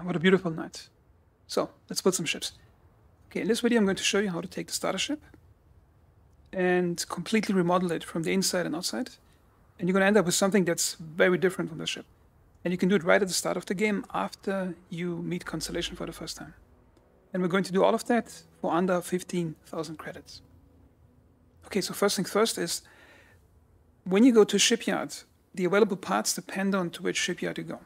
What a beautiful night. So, let's build some ships. Okay, in this video I'm going to show you how to take the starter ship and completely remodel it from the inside and outside. And you're going to end up with something that's very different from the ship. And you can do it right at the start of the game after you meet Constellation for the first time. And we're going to do all of that for under 15,000 credits. Okay, so first things first is, when you go to a shipyard, the available parts depend on to which shipyard you go.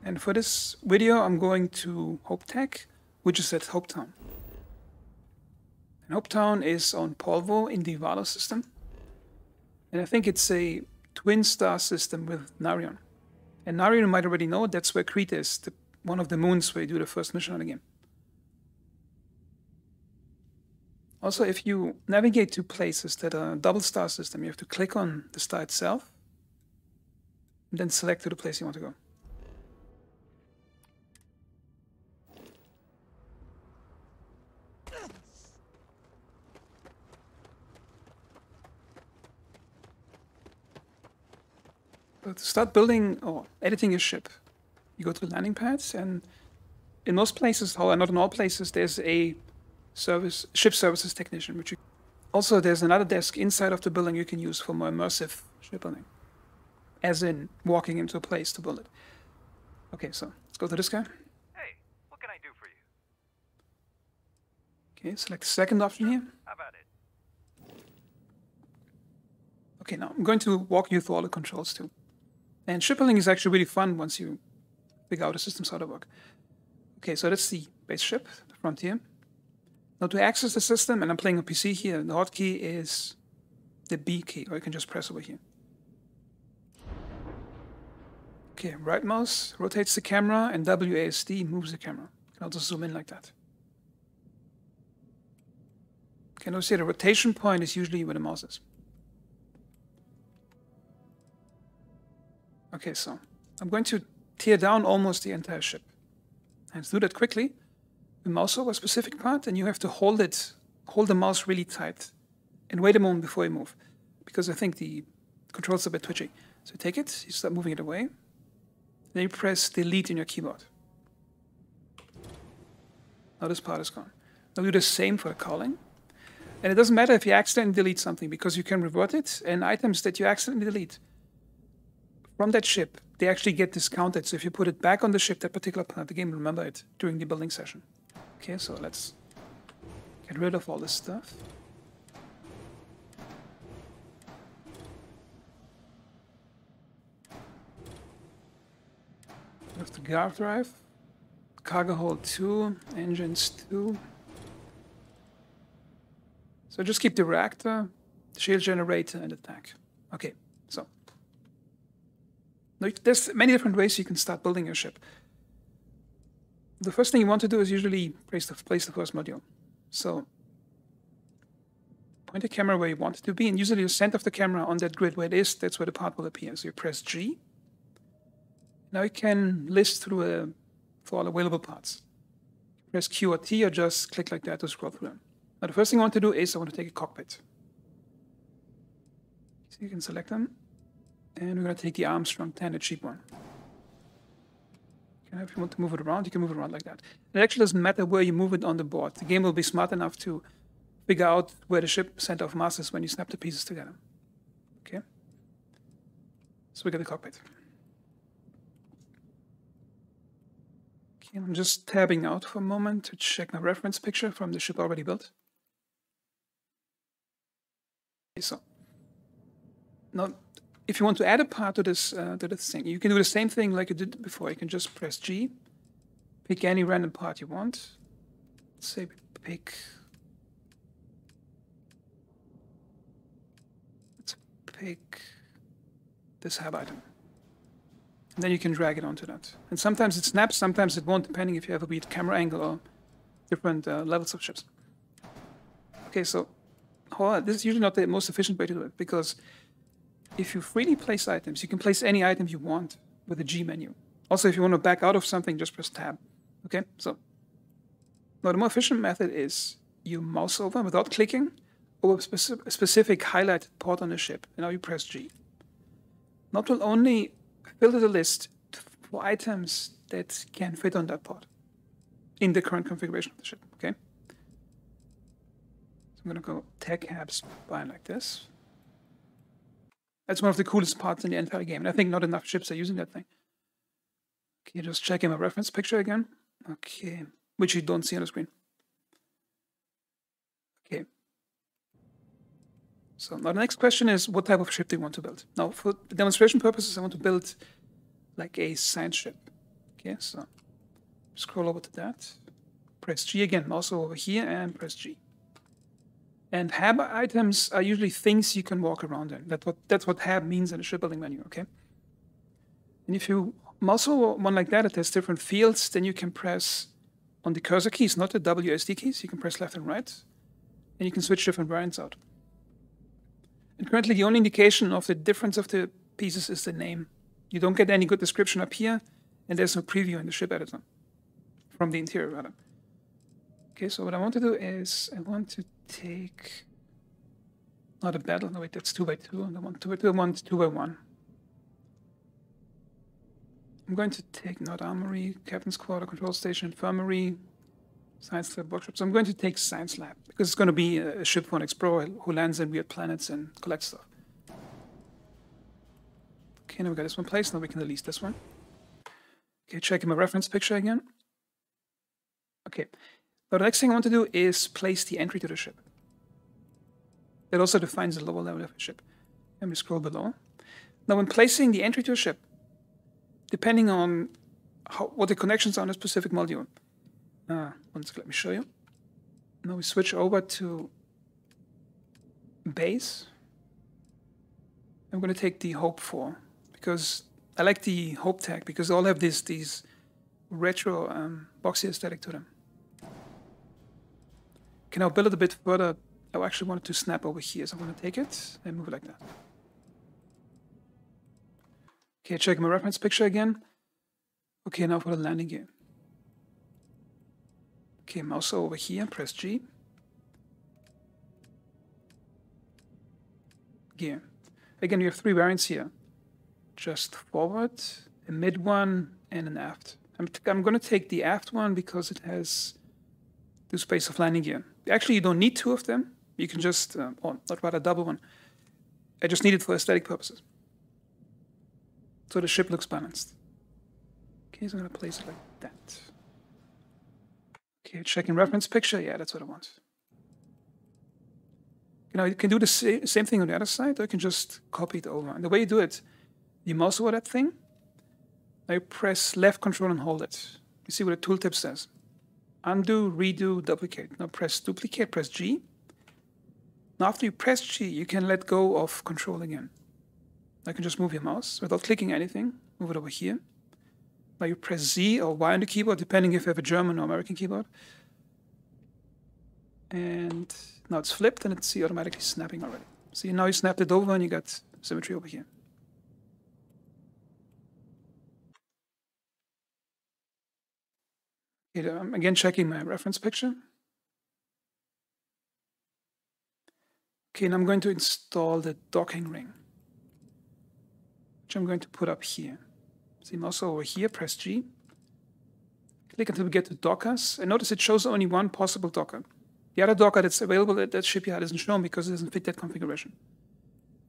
And for this video, I'm going to Hope Tech, which is at Hopetown. And Hopetown is on Polvo in the Valo system. And I think it's a twin star system with Narion. And Narion, you might already know, that's where Crete is, one of the moons where you do the first mission on the game. Also, if you navigate to places that are a double star system, you have to click on the star itself, and then select to the place you want to go. So to start building or editing your ship, you go to the landing pads, and in most places, however, not in all places, there's a ship services technician. Also, there's another desk inside of the building you can use for more immersive ship building, as in walking into a place to build it. Okay, so let's go to this guy. Hey, what can I do for you? Okay, select the second option here. How about it? Okay, now I'm going to walk you through all the controls too. And ship building is actually really fun once you figure out the systems how to work. Okay, so that's the base ship, the Frontier. Now to access the system, and I'm playing on PC here, the hotkey is the B key, or you can just press over here. Okay, right mouse rotates the camera, and WASD moves the camera. You can also zoom in like that. Okay, notice here the rotation point is usually where the mouse is. Okay, so I'm going to tear down almost the entire ship. And to do that quickly, the mouse over a specific part, and you have to hold the mouse really tight, and wait a moment before you move, because I think the controls are a bit twitchy. So you take it, you start moving it away, then you press delete in your keyboard. Now this part is gone. Now do the same for the cowling. And it doesn't matter if you accidentally delete something, because you can revert it, and items that you accidentally delete from that ship, they actually get discounted. So if you put it back on the ship, that particular part, the game will remember it during the building session. Okay, so let's get rid of all this stuff. We have the guard drive, cargo hold 2, engines 2. So just keep the reactor, the shield generator, and the tank. Okay, so now there's many different ways you can start building your ship. The first thing you want to do is usually place the first module. So point the camera where you want it to be, and usually the center of the camera on that grid where it is, that's where the part will appear. So you press G. Now you can list through for all available parts. Press Q or T, or just click like that to scroll through them. Now the first thing I want to do is I want to take a cockpit. So you can select them, and we're going to take the Armstrong 10, the cheap one. If you want to move it around, you can move it around like that. It actually doesn't matter where you move it on the board. The game will be smart enough to figure out where the ship center of mass is when you snap the pieces together. Okay? So we get the cockpit. Okay, I'm just tabbing out for a moment to check my reference picture from the ship already built. Okay, so now, if you want to add a part to this thing, you can do the same thing like you did before. You can just press G, pick any random part you want. Let's say let's pick this hub item. And then you can drag it onto that. And sometimes it snaps, sometimes it won't, depending if you have a weird camera angle or different levels of ships. Okay, so this is usually not the most efficient way to do it, because if you freely place items, you can place any item you want with the G menu. Also, if you want to back out of something, just press Tab. Okay, so now the more efficient method is you mouse over without clicking over a specific highlighted port on the ship, and now you press G. Not will only filter the list for items that can fit on that pod in the current configuration of the ship, okay? So I'm gonna go tech habs by like this. That's one of the coolest parts in the entire game, and I think not enough ships are using that thing. Okay, just checking my reference picture again. Okay, which you don't see on the screen. Okay. So now the next question is, what type of ship do you want to build? Now, for the demonstration purposes, I want to build like a science ship. Okay, so scroll over to that. Press G again, mouse over here, and press G. And hab items are usually things you can walk around in. That's what hab means in the shipbuilding menu, okay? And if you mouse over one like that, it has different fields, then you can press on the cursor keys, not the WSD keys, you can press left and right, and you can switch different variants out. And currently the only indication of the difference of the pieces is the name. You don't get any good description up here, and there's no preview in the ship editor, from the interior rather. Okay, so what I want to do is, I want to take, not a battle, no wait, that's 2x2, I want 2x2, I want 2x1. I'm going to take not armory, captain's quarter, control station, infirmary, science lab, workshop. So I'm going to take science lab, because it's going to be a ship for an explorer who lands in weird planets and collects stuff. Okay, now we got this one placed, now we can release this one. Okay, checking my reference picture again. Okay, now the next thing I want to do is place the entry to the ship. That also defines the lower level of the ship. Let me scroll below. Now when placing the entry to a ship, depending on what the connections are on a specific module. One second, let me show you. Now we switch over to base. I'm going to take the Hope 4 because I like the Hope tag because they all have these retro boxy aesthetic to them. Can I build it a bit further? I actually wanted to snap over here, so I'm going to take it and move it like that. Okay, check my reference picture again. Okay, now for the landing gear. Okay, mouse over here, press G. Gear. Again, you have three variants here. Just forward, a mid one, and an aft. I'm going to take the aft one because it has the space of landing gear. Actually, you don't need two of them. You can just, or not rather double one. I just need it for aesthetic purposes. So the ship looks balanced. Okay, so I'm going to place it like that. Okay, checking reference picture. Yeah, that's what I want. You know, you can do the same thing on the other side, or you can just copy it over. And the way you do it, you mouse over that thing. Now you press left control and hold it. You see what the tooltip says. Undo, redo, duplicate. Now press duplicate, press G. Now after you press G, you can let go of control again. I can just move your mouse without clicking anything. Move it over here. Now you press Z or Y on the keyboard, depending if you have a German or American keyboard. And now it's flipped and it's automatically snapping already. See, now you snapped it over and you got symmetry over here. Okay, I'm again checking my reference picture. Okay, and I'm going to install the docking ring, which I'm going to put up here. See, mouse over here, press G. Click until we get to dockers. And notice it shows only one possible docker. The other docker that's available at that shipyard isn't shown because it doesn't fit that configuration.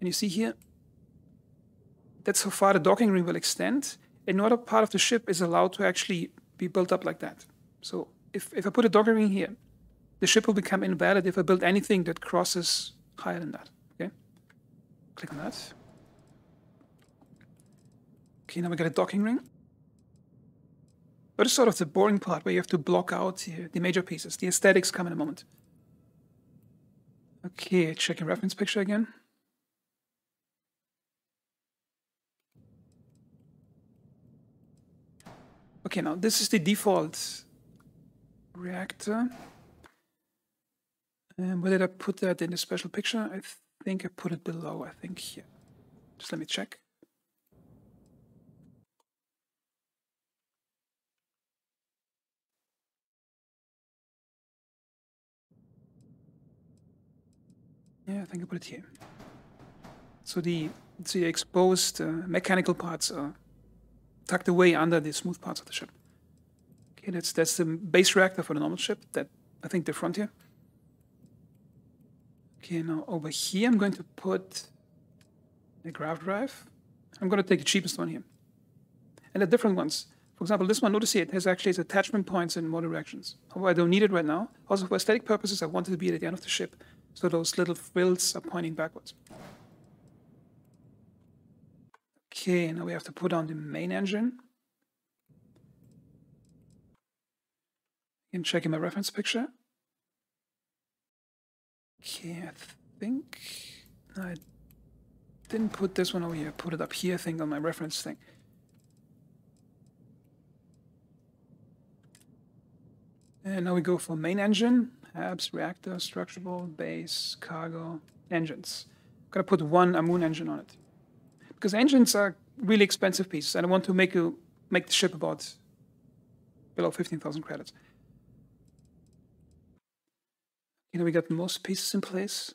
And you see here, that's how far the docking ring will extend. And no other part of the ship is allowed to actually be built up like that. So if I put a docking ring here, the ship will become invalid if I build anything that crosses higher than that. Okay? Click on that. Okay, now we got a docking ring. But it's sort of the boring part where you have to block out the major pieces. The aesthetics come in a moment. Okay, checking reference picture again. Okay, now this is the default reactor. And where did I put that in the special picture? I think I put it below, I think here. Just let me check. Yeah, I think I put it here. So the exposed mechanical parts are tucked away under the smooth parts of the ship. Okay, that's the base reactor for the normal ship, that I think the frontier. Okay, now over here I'm going to put a grav drive. I'm going to take the cheapest one here. And the different ones. For example, this one, notice here, it has actually its attachment points in model reactions. However, I don't need it right now. Also, for aesthetic purposes, I want it to be at the end of the ship, so those little frills are pointing backwards. Okay, now we have to put on the main engine. And check in my reference picture. Okay, I think I didn't put this one over here. I put it up here, I think, on my reference thing. And now we go for main engine, HABs, reactor, structural, base, cargo, engines. I'm gonna put one Amun engine on it. Because engines are really expensive pieces, and I want to make the ship about below 15,000 credits. You know, we got most pieces in place.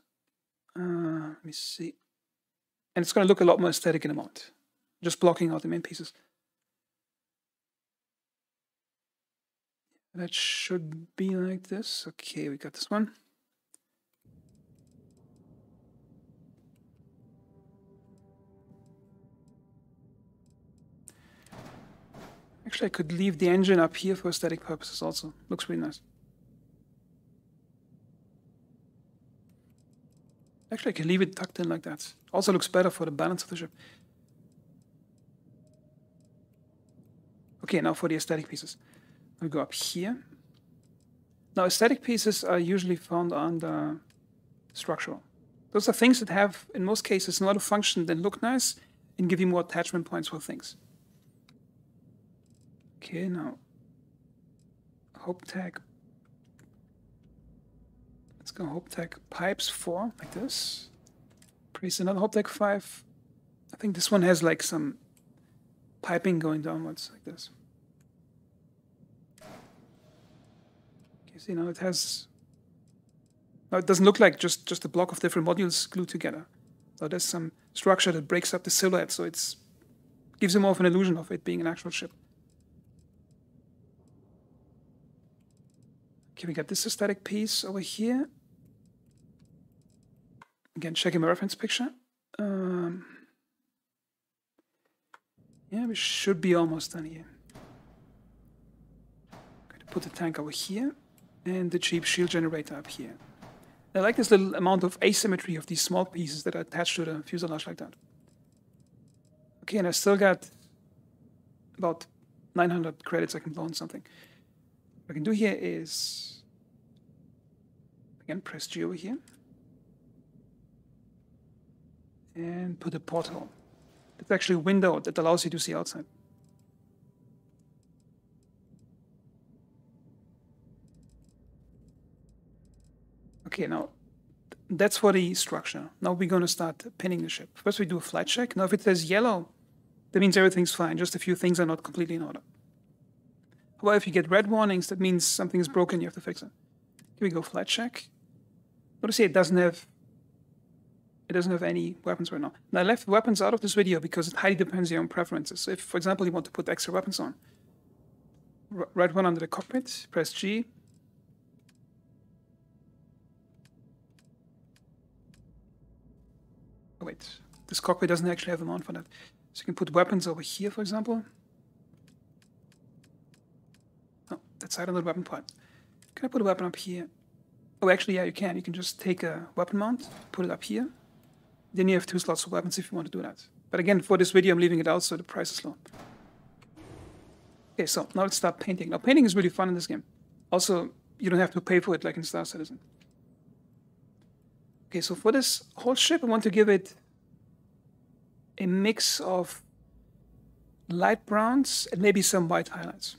Let me see. And it's gonna look a lot more aesthetic in a moment. Just blocking out the main pieces. That should be like this. Okay, we got this one. Actually, I could leave the engine up here for aesthetic purposes also. Looks really nice. Actually, I can leave it tucked in like that. Also looks better for the balance of the ship. Okay, now for the aesthetic pieces. We go up here. Now, aesthetic pieces are usually found under structural. Those are things that have, in most cases, no other function than look nice and give you more attachment points for things. Okay, now, hope tag. Let's go hope tag pipes 4, like this. Place another hope tag 5. I think this one has like some piping going downwards, like this. See, now it has. Now it doesn't look like just a block of different modules glued together. So there's some structure that breaks up the silhouette, so it's gives you more of an illusion of it being an actual ship. Okay, we got this aesthetic piece over here. Again, checking my reference picture. Yeah, we should be almost done here. Going to put the tank over here. And the cheap shield generator up here. I like this little amount of asymmetry of these small pieces that are attached to the fuselage like that. Okay, and I still got about 900 credits I can blow on something. What I can do here is, again, press G over here. And put a porthole. It's actually a window that allows you to see outside. Okay, now that's for the structure. Now we're going to start pinning the ship. First we do a flight check. Now if it says yellow, that means everything's fine. Just a few things are not completely in order. However, if you get red warnings, that means something is broken, you have to fix it. Here we go, flight check. Notice here it doesn't have any weapons right now. Now I left weapons out of this video because it highly depends on your own preferences. So if, for example, you want to put extra weapons on, right one under the cockpit, press G. Oh wait, this cockpit doesn't actually have a mount for that. So you can put weapons over here, for example. Oh, that's side on the weapon part. Can I put a weapon up here? Oh, actually, yeah, you can. You can just take a weapon mount, put it up here. Then you have 2 slots of weapons if you want to do that. But again, for this video, I'm leaving it out so the price is low. Okay, so now let's start painting. Now, painting is really fun in this game. Also, you don't have to pay for it like in Star Citizen. Okay, so for this whole ship, I want to give it a mix of light browns and maybe some white highlights.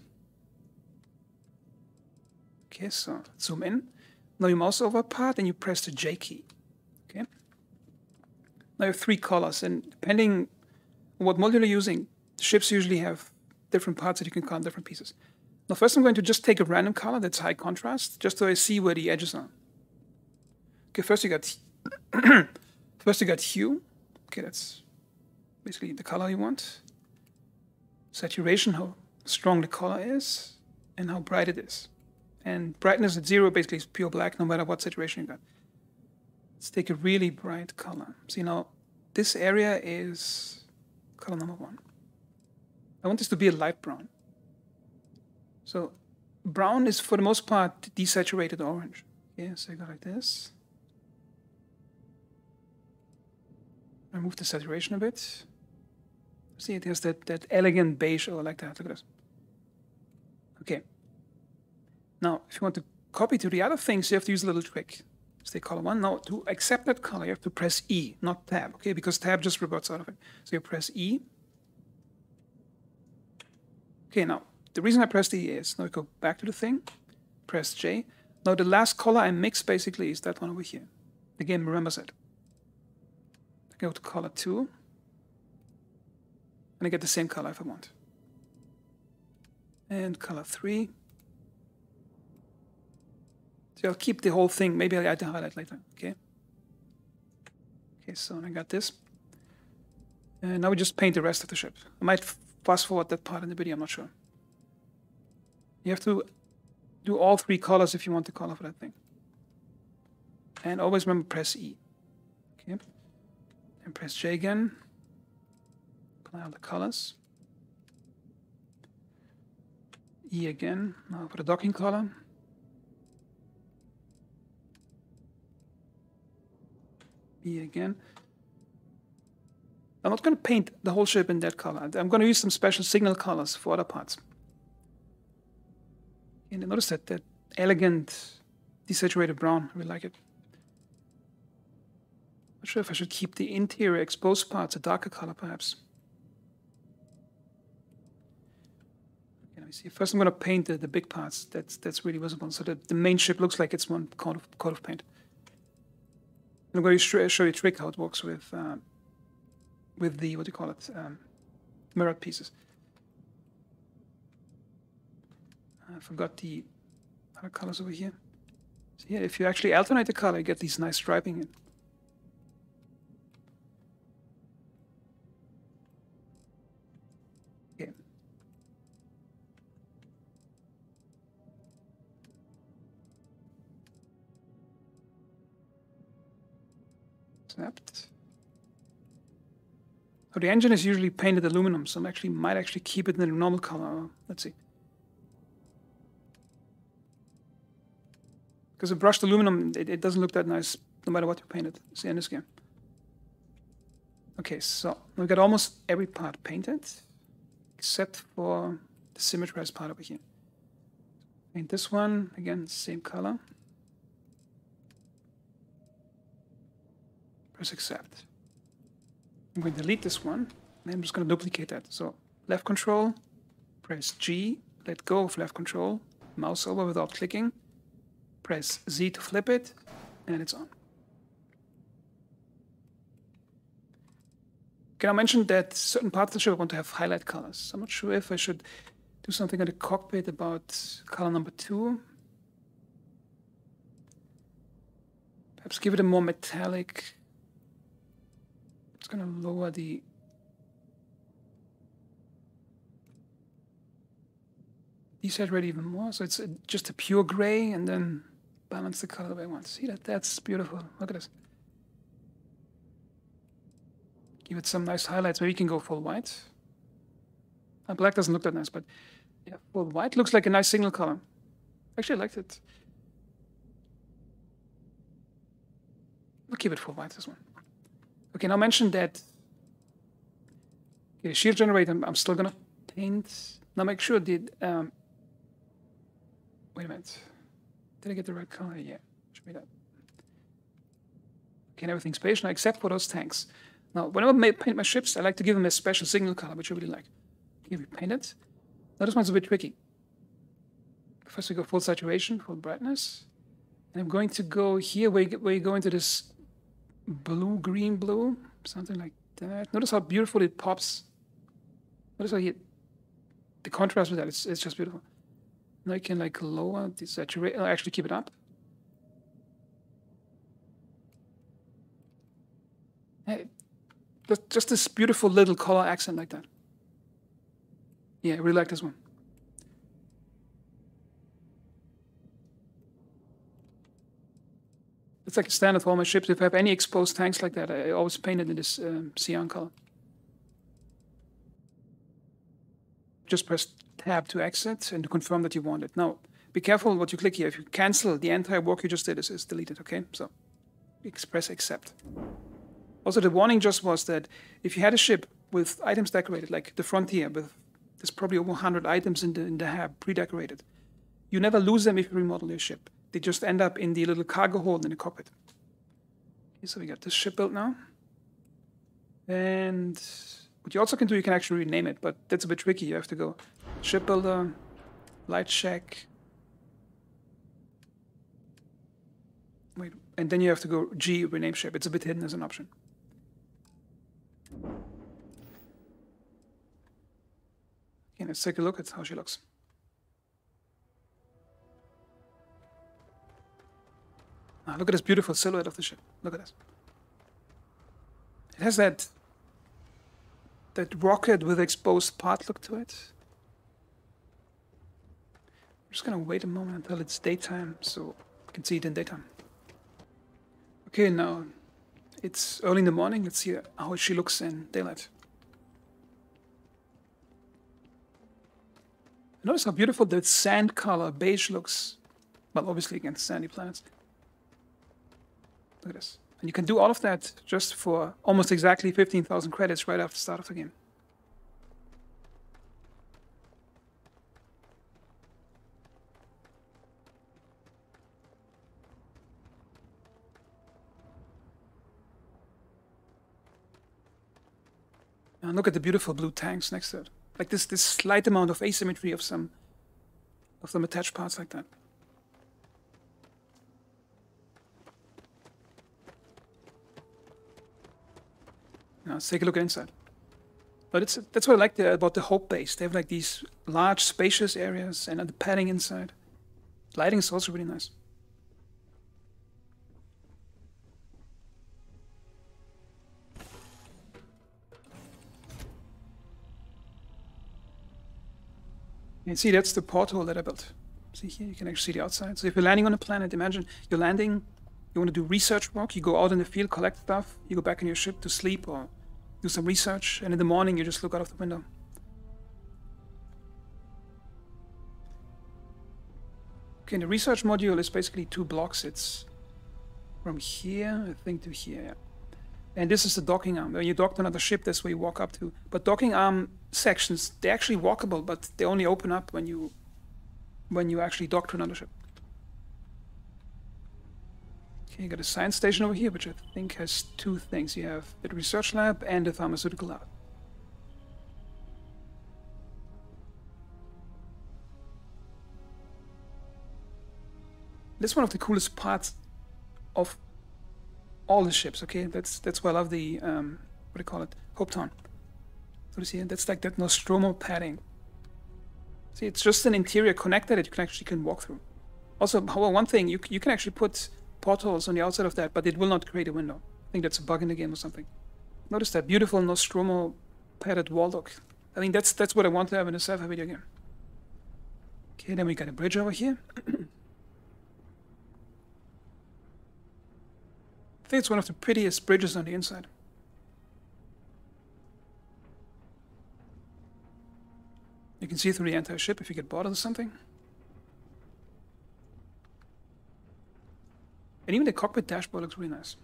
Okay, so zoom in. Now you mouse over a part and you press the J key. Okay. Now you have 3 colors, and depending on what module you're using, ships usually have different parts that you can color in different pieces. Now first I'm going to just take a random color that's high contrast, just so I see where the edges are. Okay, first you got hue. Okay, that's basically the color you want. saturation, how strong the color is, and how bright it is. And brightness at 0 basically is pure black, no matter what saturation you got. Let's take a really bright color. See now, this area is color number 1. I want this to be a light brown. So brown is for the most part desaturated orange. Okay, so I go like this. Remove the saturation a bit. See, it has that elegant beige. Oh, I like that. Look at this. Okay. Now, if you want to copy to the other things, you have to use a little trick. Stay color 1. Now, to accept that color, you have to press E, not Tab, okay? Because Tab just reverts out of it. So you press E. Okay, now, the reason I pressed E is, now I go back to the thing, press J. Now, the last color I mix, basically, is that one over here. The game remembers it. I go to color 2. And I get the same color if I want. And color 3. So I'll keep the whole thing. Maybe I'll add the highlight later. Okay. Okay, so I got this. And now we just paint the rest of the ship. I might fast forward that part in the video, I'm not sure. You have to do all 3 colors if you want the color for that thing. And always remember press E. Okay. And press J again. Apply all the colors. E again. Now for the docking color. E again. I'm not going to paint the whole ship in that color. I'm going to use some special signal colors for other parts. And notice that elegant desaturated brown. I really like it. Not sure if I should keep the interior exposed parts a darker color, perhaps. Okay, let me see. First, I'm going to paint the big parts. That's really visible, so that the main ship looks like it's one coat of paint. I'm going to show you a trick how it works with the, what do you call it, mirrored pieces. I forgot the other colors over here. So here, if you actually alternate the color, you get these nice striping in. Okay. Snapped. So the engine is usually painted aluminum, so I might actually keep it in the normal color. Let's see. Because a brushed aluminum, it doesn't look that nice, no matter what you paint it. See in this game. Okay, so we got almost every part painted, except for the symmetrized part over here. Paint this one, again, same color. Press accept. I'm going to delete this one, and I'm just going to duplicate that. So left control, press G, let go of left control, mouse over without clicking, press Z to flip it, and it's on. Okay, I mentioned that certain parts of the ship want to have highlight colors. I'm not sure if I should do something on the cockpit about color number 2. Perhaps give it a more metallic. It's going to lower the desaturate even more, so it's just a pure gray, and then balance the color the way I want. See that? That's beautiful. Look at this. Give it some nice highlights. Maybe you can go full white. Black doesn't look that nice, but yeah, full white looks like a nice signal color. Actually, I liked it. I'll keep it full white, this one. Okay, now mention that. Okay, shield generator, I'm still gonna paint. Now make sure the, wait a minute. Did I get the right color? Yeah, should be that. Okay, and everything's beige now except for those tanks. Now, whenever I paint my ships, I like to give them a special signal color, which I really like. Here we paint it. Now this one's a bit tricky. First we go full saturation, full brightness. And I'm going to go here where you go into this blue, green blue, something like that. Notice how beautiful it pops. Notice how the contrast with that, it's just beautiful. Now I can like lower the saturation, actually keep it up. Hey, just this beautiful little color accent like that. Yeah, I really like this one. It's like a standard for all my ships. If I have any exposed tanks like that, I always paint it in this cyan color. Just press tab to exit and to confirm that you want it. Now, be careful what you click here. If you cancel, the entire work you just did is deleted, okay? So, press accept. Also, the warning just was that if you had a ship with items decorated, like the Frontier, there's probably over 100 items in the hab pre-decorated, you never lose them if you remodel your ship. They just end up in the little cargo hold in the cockpit. Okay, so we got this ship built now. And what you also can do, you can actually rename it, but that's a bit tricky. You have to go shipbuilder, light check. Wait, and then you have to go G, rename ship. It's a bit hidden as an option. Okay, let's take a look at how she looks. Ah, look at this beautiful silhouette of the ship. Look at this. It has that rocket with exposed part look to it. I'm just gonna wait a moment until it's daytime so you can see it in daytime. Okay, now it's early in the morning. Let's see how she looks in daylight. Notice how beautiful that sand color beige looks. Well, obviously against sandy planets. Look at this. And you can do all of that just for almost exactly 15,000 credits right after the start of the game. And look at the beautiful blue tanks next to it. Like this slight amount of asymmetry of some attached parts like that. Now let's take a look inside. But that's what I like about the Hope base. They have like these large, spacious areas and the padding inside. Lighting is also really nice. You can see that's the porthole that I built. See here, you can actually see the outside. So if you're landing on a planet, imagine you're landing, you want to do research work, you go out in the field, collect stuff, you go back in your ship to sleep or do some research, and in the morning you just look out of the window. Okay, the research module is basically 2 blocks. It's from here, I think, to here. Yeah. And this is the docking arm. When you dock to another ship, that's where you walk up to. But docking arm sections, they're actually walkable, but they only open up when you actually dock to another ship. Okay, you got a science station over here, which I think has 2 things. You have the research lab and the pharmaceutical lab. This is one of the coolest parts of all the ships, okay? That's why I love the, what do you call it? Hope Town. So you see, that's like that Nostromo padding. See, it's just an interior connector that you can walk through. Also, however, one thing, you can actually put portholes on the outside of that, but it will not create a window. I think that's a bug in the game or something. Notice that beautiful Nostromo padded wall look. I think that's what I want to have in a sci-fi video game. Okay, then we got a bridge over here. I think it's one of the prettiest bridges on the inside. You can see through the entire ship if you get bored or something. And even the cockpit dashboard looks really nice.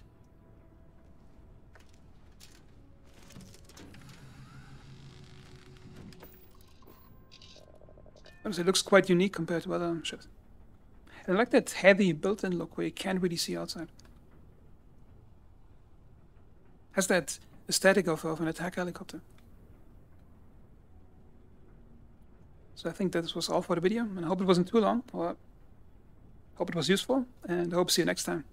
It looks quite unique compared to other ships. I like that heavy built-in look where you can't really see outside. Has that aesthetic of an attack helicopter. So I think that was all for the video, and I hope it wasn't too long, or hope it was useful, and I hope to see you next time.